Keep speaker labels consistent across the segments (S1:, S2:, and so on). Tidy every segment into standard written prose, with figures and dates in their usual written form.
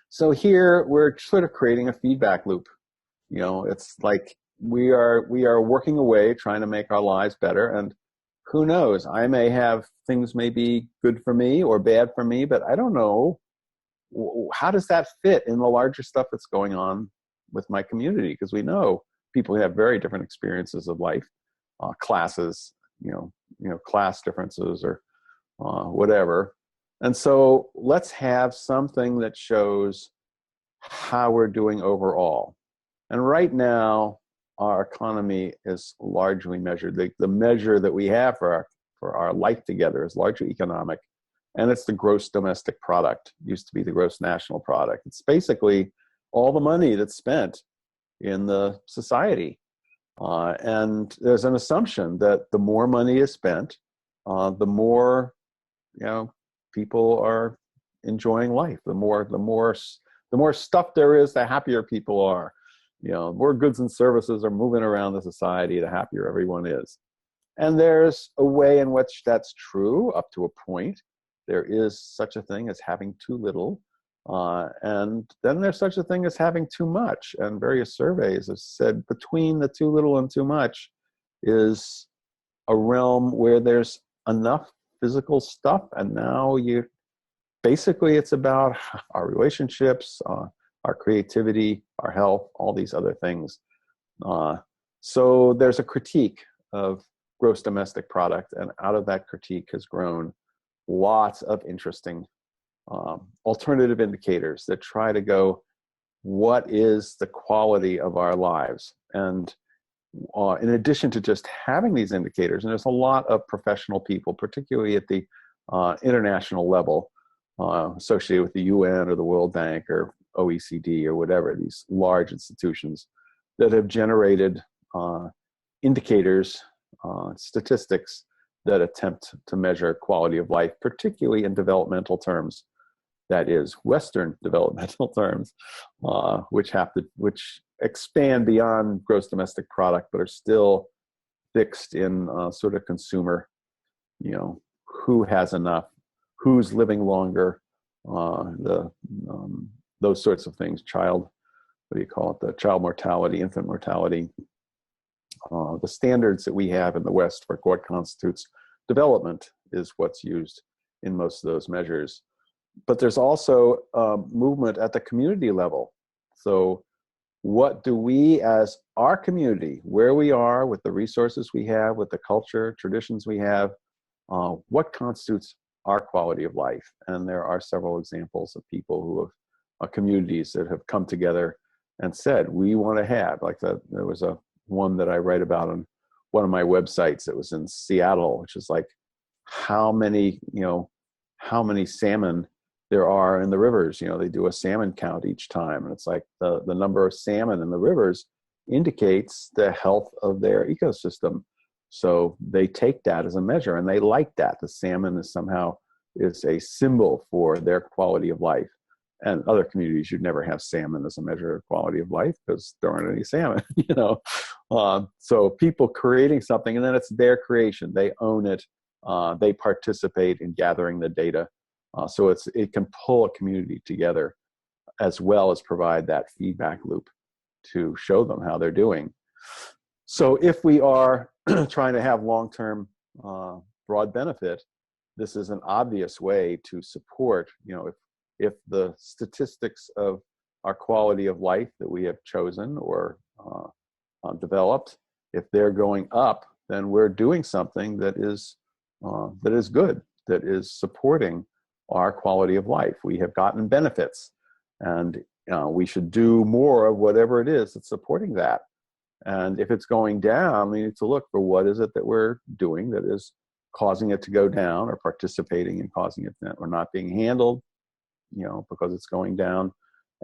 S1: So here we're sort of creating a feedback loop. It's like we are working away trying to make our lives better, and who knows, I may have things may be good for me or bad for me, but I don't know how does that fit in the larger stuff that's going on with my community, because we know people have very different experiences of life, classes, class differences or whatever. And so let's have something that shows how we're doing overall. And right now, our economy is largely measured. The measure that we have for our life together is largely economic, and it's the gross domestic product. It used to be the gross national product. It's basically all the money that's spent in the society. And there's an assumption that the more money is spent, the more people are enjoying life. The more stuff there is, the happier people are. The more goods and services are moving around the society, the happier everyone is. And there's a way in which that's true up to a point. There is such a thing as having too little. And then there's such a thing as having too much. And various surveys have said between the too little and too much is a realm where there's enough physical stuff. And now basically it's about our relationships, our creativity, our health, all these other things. So there's a critique of gross domestic product, and out of that critique has grown lots of interesting alternative indicators that try to go, what is the quality of our lives? And in addition to just having these indicators, and there's a lot of professional people, particularly at the international level, associated with the UN or the World Bank or OECD or whatever, these large institutions that have generated indicators, statistics that attempt to measure quality of life, particularly in developmental terms, that is, Western developmental terms, which expand beyond gross domestic product, but are still fixed in sort of consumer, who has enough, who's living longer, those sorts of things, the child mortality, infant mortality, the standards that we have in the West for what constitutes development is what's used in most of those measures. But there's also movement at the community level. So what do we as our community, where we are with the resources we have, with the culture, traditions we have, what constitutes our quality of life? And there are several examples of people who have communities that have come together and said, we want to have, there was one that I write about on one of my websites that was in Seattle, which is like how many salmon there are in the rivers. They do a salmon count each time, and it's like the number of salmon in the rivers indicates the health of their ecosystem. So they take that as a measure, and they like that. The salmon is a symbol for their quality of life. And other communities, you'd never have salmon as a measure of quality of life because there aren't any salmon, So people creating something, and then it's their creation. They own it. They participate in gathering the data. So it can pull a community together as well as provide that feedback loop to show them how they're doing. So if we are trying to have long-term broad benefit, this is an obvious way to support, if the statistics of our quality of life that we have chosen or developed, if they're going up, then we're doing something that is good, that is supporting our quality of life. We have gotten benefits, and we should do more of whatever it is that's supporting that. And if it's going down, we need to look for what is it that we're doing that is causing it to go down, or participating in causing it, or not being handled, because it's going down,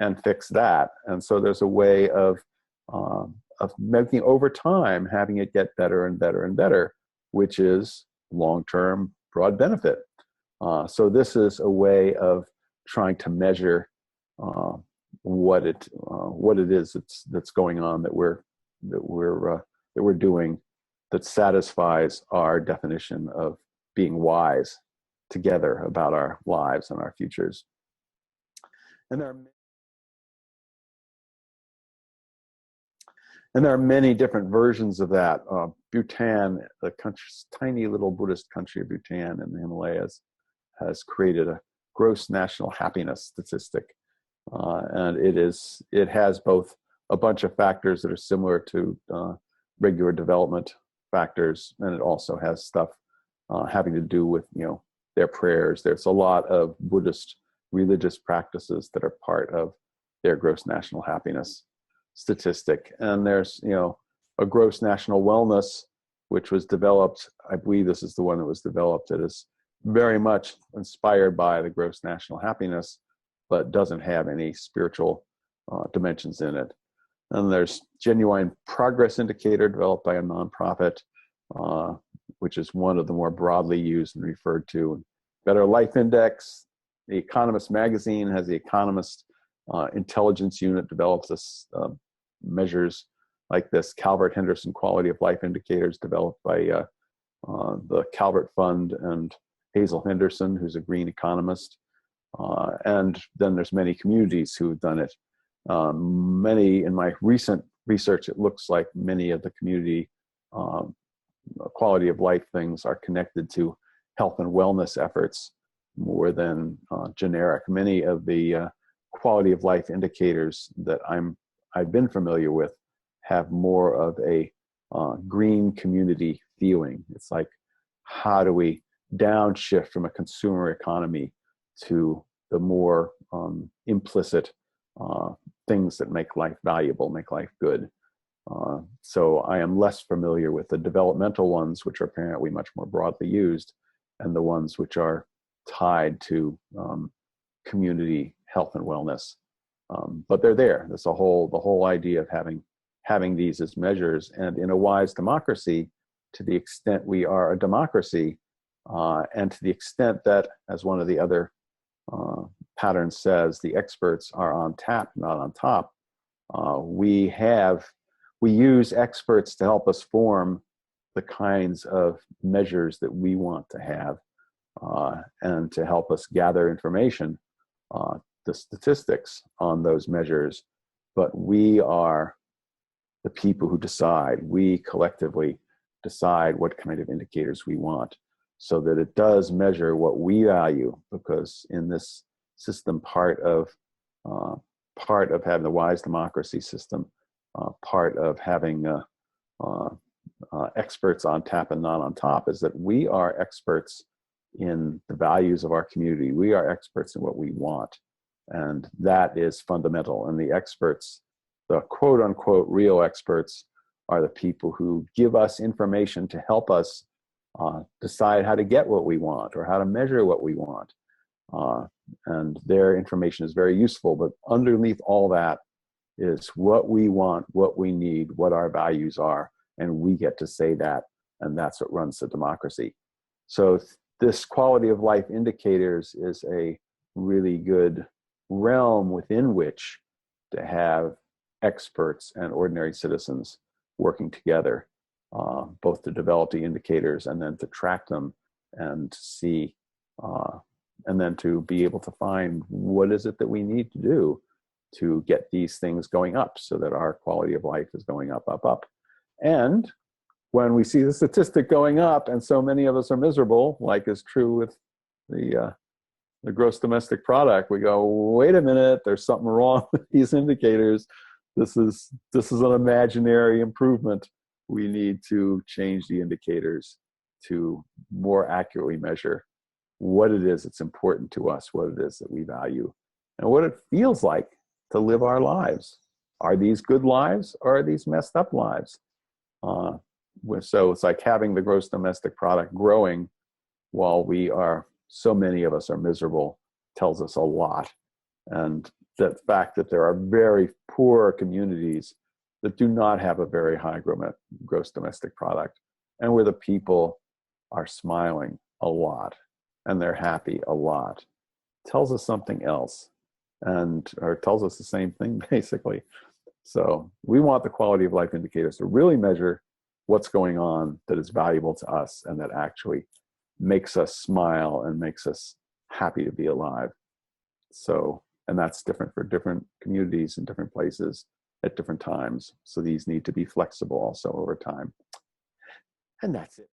S1: and fix that. And so there's a way of making over time, having it get better and better and better, which is long-term broad benefit. So this is a way of trying to measure what it is that's going on that we're doing that satisfies our definition of being wise together about our lives and our futures. And there are And there are many different versions of that. Bhutan, the country, tiny little Buddhist country of Bhutan in the Himalayas, has created a gross national happiness statistic. And it has both a bunch of factors that are similar to regular development factors, and it also has stuff having to do with, their prayers. There's a lot of Buddhist religious practices that are part of their gross national happiness statistic. And there's, a gross national wellness, which was developed, I believe this is the one that was developed, that is very much inspired by the gross national happiness, but doesn't have any spiritual dimensions in it. And there's genuine progress indicator developed by a nonprofit, which is one of the more broadly used and referred to. Better Life Index, The Economist magazine has the Economist Intelligence Unit develops this measures like this. Calvert Henderson Quality of Life Indicators developed by the Calvert Fund and Hazel Henderson, who's a green economist. And then there's many communities who have done it. Many, in my recent research, it looks like many of the community quality of life things are connected to health and wellness efforts more than generic. Many of the quality of life indicators that I've been familiar with have more of a green community feeling. It's like, how do we downshift from a consumer economy to the more implicit things that make life valuable, make life good. So I am less familiar with the developmental ones, which are apparently much more broadly used, and the ones which are tied to community health and wellness. But they're there. That's the whole idea of having these as measures. And in a wise democracy, to the extent we are a democracy, and to the extent that, as one of the other patterns says, the experts are on tap, not on top. We use experts to help us form the kinds of measures that we want to have, and to help us gather information, the statistics on those measures. But we are the people who decide. We collectively decide what kind of indicators we want, so that it does measure what we value. Because in this system, part of having the wise democracy system, part of having experts on tap and not on top, is that we are experts in the values of our community. We are experts in what we want, and that is fundamental. And the experts, the quote unquote real experts, are the people who give us information to help us decide how to get what we want or how to measure what we want. And their information is very useful, but underneath all that is what we want, what we need, what our values are, and we get to say that, and that's what runs the democracy. So this quality of life indicators is a really good realm within which to have experts and ordinary citizens working together, both to develop the indicators and then to track them and see, and then to be able to find what is it that we need to do to get these things going up so that our quality of life is going up, up, up. And when we see the statistic going up and so many of us are miserable, like is true with the gross domestic product, we go, wait a minute, there's something wrong with these indicators. This is an imaginary improvement. We need to change the indicators to more accurately measure what it is that's important to us, what it is that we value, and what it feels like to live our lives. Are these good lives, or are these messed up lives? So it's like having the gross domestic product growing while so many of us are miserable tells us a lot. And the fact that there are very poor communities that do not have a very high gross domestic product, and where the people are smiling a lot and they're happy a lot, tells us something else, or tells us the same thing, basically. So we want the quality of life indicators to really measure what's going on that is valuable to us and that actually makes us smile and makes us happy to be alive. So, and that's different for different communities in different places. at different times. So these need to be flexible also over time. And that's it.